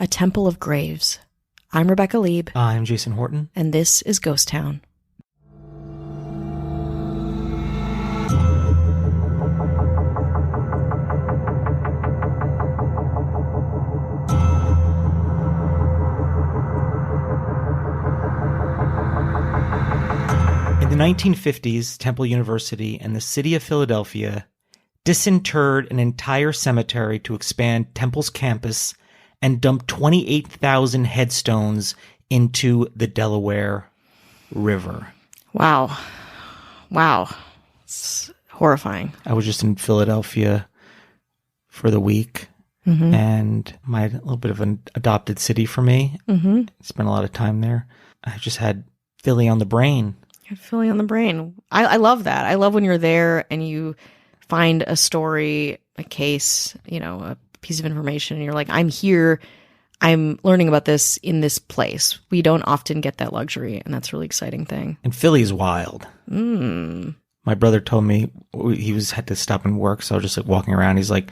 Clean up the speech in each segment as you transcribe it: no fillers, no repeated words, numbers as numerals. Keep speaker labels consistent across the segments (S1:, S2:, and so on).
S1: A Temple of Graves. I'm Rebecca Lieb.
S2: I'm Jason Horton.
S1: And this is Ghost Town.
S2: In the 1950s, Temple University and the city of Philadelphia disinterred an entire cemetery to expand Temple's campus and dumped 28,000 headstones into the Delaware River.
S1: Wow. It's horrifying.
S2: I was just in Philadelphia for the week, and a little bit of an adopted city for me. Spent a lot of time there. I just had Philly on the brain.
S1: Philly on the brain. I love that. I love when you're there and you find a story, a case, a piece of information, and you're like, I'm here. I'm learning about this in this place. We don't often get that luxury, and that's a really exciting thing.
S2: And Philly's wild. My brother told me he had to stop and work, so I was just walking around. He's like,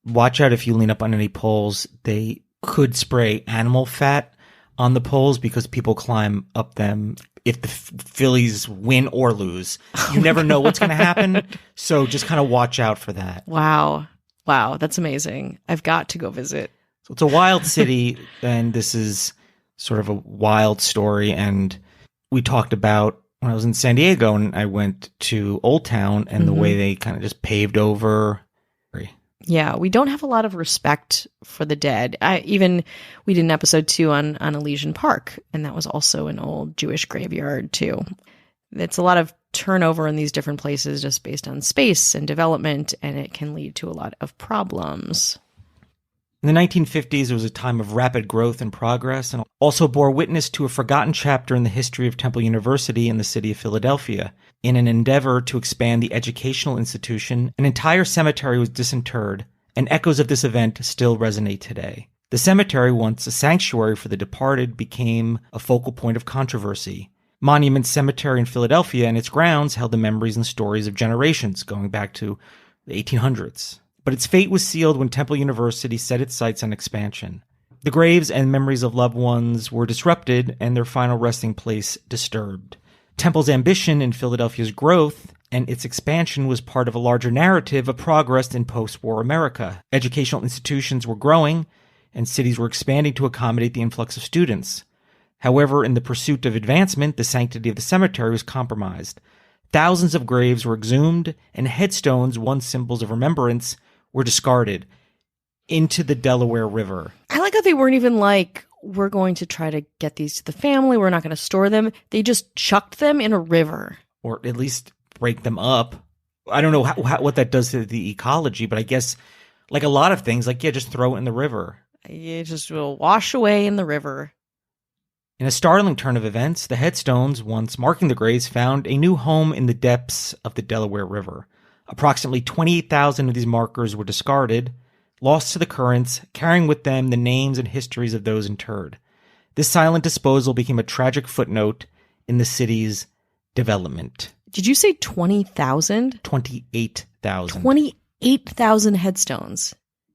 S2: watch out if you lean up on any poles. They could spray animal fat on the poles because people climb up them. If the Phillies win or lose, you never know what's going to happen. So just kind of watch out for that.
S1: Wow. That's amazing. I've got to go visit.
S2: So it's a wild city, and this is sort of a wild story. And we talked about when I was in San Diego and I went to Old Town and the way they kind of just paved over.
S1: Yeah, we don't have a lot of respect for the dead. We did an episode 2 on Elysian Park, and that was also an old Jewish graveyard too. It's a lot of turnover in these different places just based on space and development, and it can lead to a lot of problems.
S2: In the 1950s, it was a time of rapid growth and progress, and also bore witness to a forgotten chapter in the history of Temple University in the city of Philadelphia. In an endeavor to expand the educational institution, an entire cemetery was disinterred, and echoes of this event still resonate today. The cemetery, once a sanctuary for the departed, became a focal point of controversy. Monument Cemetery in Philadelphia and its grounds held the memories and stories of generations going back to the 1800s. But its fate was sealed when Temple University set its sights on expansion. The graves and memories of loved ones were disrupted and their final resting place disturbed. Temple's ambition in Philadelphia's growth and its expansion was part of a larger narrative of progress in post-war America. Educational institutions were growing, and cities were expanding to accommodate the influx of students. However, in the pursuit of advancement, the sanctity of the cemetery was compromised. Thousands of graves were exhumed, and headstones, once symbols of remembrance, were discarded into the Delaware River.
S1: I like how they weren't even like, we're going to try to get these to the family. We're not going to store them. They just chucked them in a river.
S2: Or at least break them up. I don't know what that does to the ecology, but I guess like a lot of things, just throw it in the river.
S1: It just will wash away in the river.
S2: In a startling turn of events, the headstones, once marking the graves, found a new home in the depths of the Delaware River. Approximately 28,000 of these markers were discarded, lost to the currents, carrying with them the names and histories of those interred. This silent disposal became a tragic footnote in the city's development.
S1: Did you say 20,000?
S2: 28,000.
S1: 28,000 headstones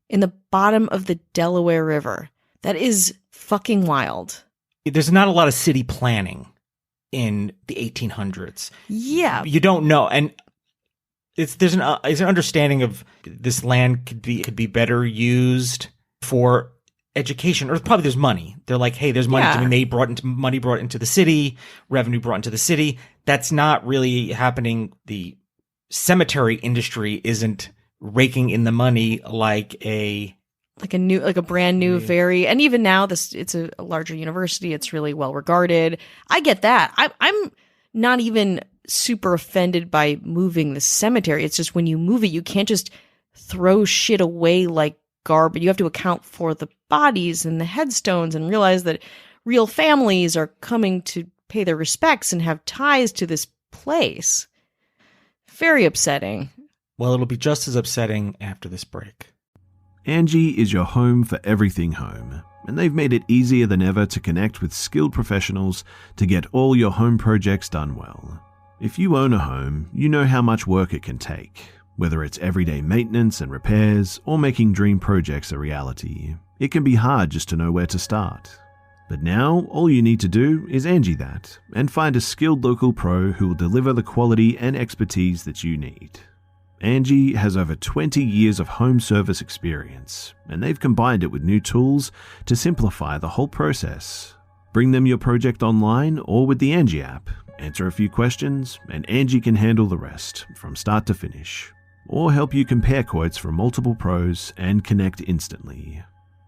S1: in the bottom of the Delaware River. That is fucking wild.
S2: There's not a lot of city planning in the 1800s.
S1: Yeah.
S2: You don't know. And there's an understanding of this land could be better used for education, or probably there's money. They're like, hey, there's money to be made, money brought into the city, revenue brought into the city. That's not really happening. The cemetery industry isn't raking in the money like a brand new, and even now it's a larger university. It's really well regarded. I get that. I'm not even super offended by moving the cemetery. It's just when you move it, you can't just throw shit away like garbage. You have to account for the bodies and the headstones and realize that real families are coming to pay their respects and have ties to this place. Very upsetting. Well, it'll be just as upsetting after this break.
S3: Angie is your home for everything home, and they've made it easier than ever to connect with skilled professionals to get all your home projects done well. If you own a home, you know how much work it can take. Whether it's everyday maintenance and repairs or making dream projects a reality, it can be hard just to know where to start. But now, all you need to do is Angie that and find a skilled local pro who will deliver the quality and expertise that you need. Angie has over 20 years of home service experience, and they've combined it with new tools to simplify the whole process. Bring them your project online or with the Angie app, answer a few questions, and Angie can handle the rest from start to finish, or help you compare quotes from multiple pros and connect instantly.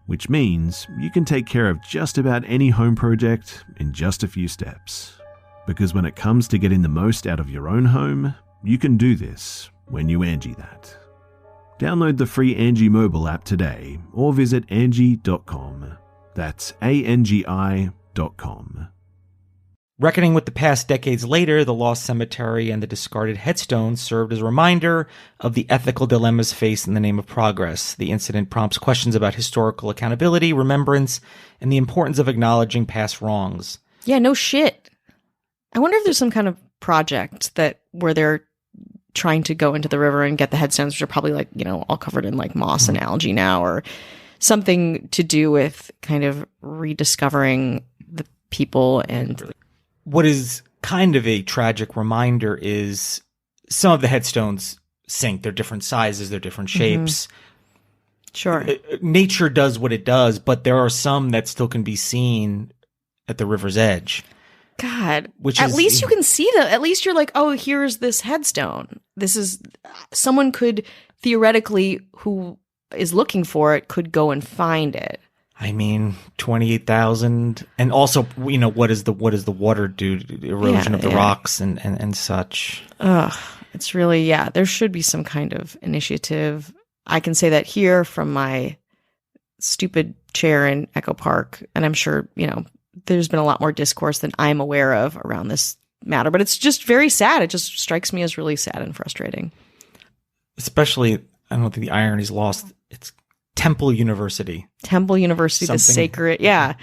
S3: Which means you can take care of just about any home project in just a few steps. Because when it comes to getting the most out of your own home, you can do this when you Angie that. Download the free Angie mobile app today or visit Angie.com. That's ANGI.com.
S2: Reckoning with the past decades later, the lost cemetery and the discarded headstones served as a reminder of the ethical dilemmas faced in the name of progress. The incident prompts questions about historical accountability, remembrance, and the importance of acknowledging past wrongs.
S1: Yeah, no shit. I wonder if there's some kind of project where they're trying to go into the river and get the headstones, which are probably like, all covered in like moss and algae now, or something to do with kind of rediscovering the people. And
S2: what is kind of a tragic reminder is some of the headstones sink. They're different sizes, they're different shapes.
S1: Sure.
S2: Nature does what it does, but there are some that still can be seen at the river's edge.
S1: God, at least you can see them. At least you're like, oh, here's this headstone. This is, someone could theoretically, who is looking for it, could go and find it.
S2: I mean, 28,000, and also, what does the water do? Erosion of the rocks and such.
S1: Ugh, it's really, there should be some kind of initiative. I can say that here from my stupid chair in Echo Park, and I'm sure, there's been a lot more discourse than I'm aware of around this matter, but it's just very sad. It just strikes me as really sad and frustrating.
S2: Especially, I don't think the irony is lost. It's Temple University. The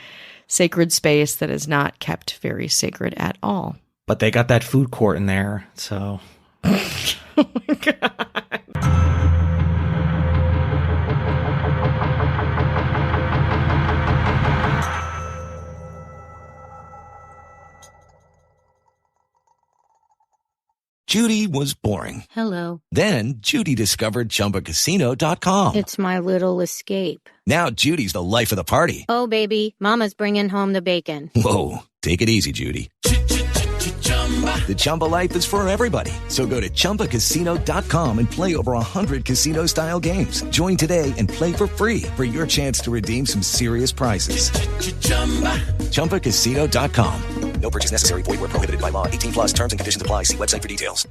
S2: sacred space that is not kept very sacred at all. But they got that food court in there, so.
S1: Oh my God.
S4: Judy was boring.
S5: Hello.
S4: Then Judy discovered ChumbaCasino.com.
S5: It's my little escape.
S4: Now Judy's the life of the party.
S5: Oh, baby, mama's bringing home the bacon.
S4: Whoa, take it easy, Judy. The Chumba life is for everybody. So go to ChumbaCasino.com and play over 100 casino-style games. Join today and play for free for your chance to redeem some serious prizes. ChumbaCasino.com. No purchase necessary. Void where prohibited by law. 18+ terms and conditions apply. See website for details.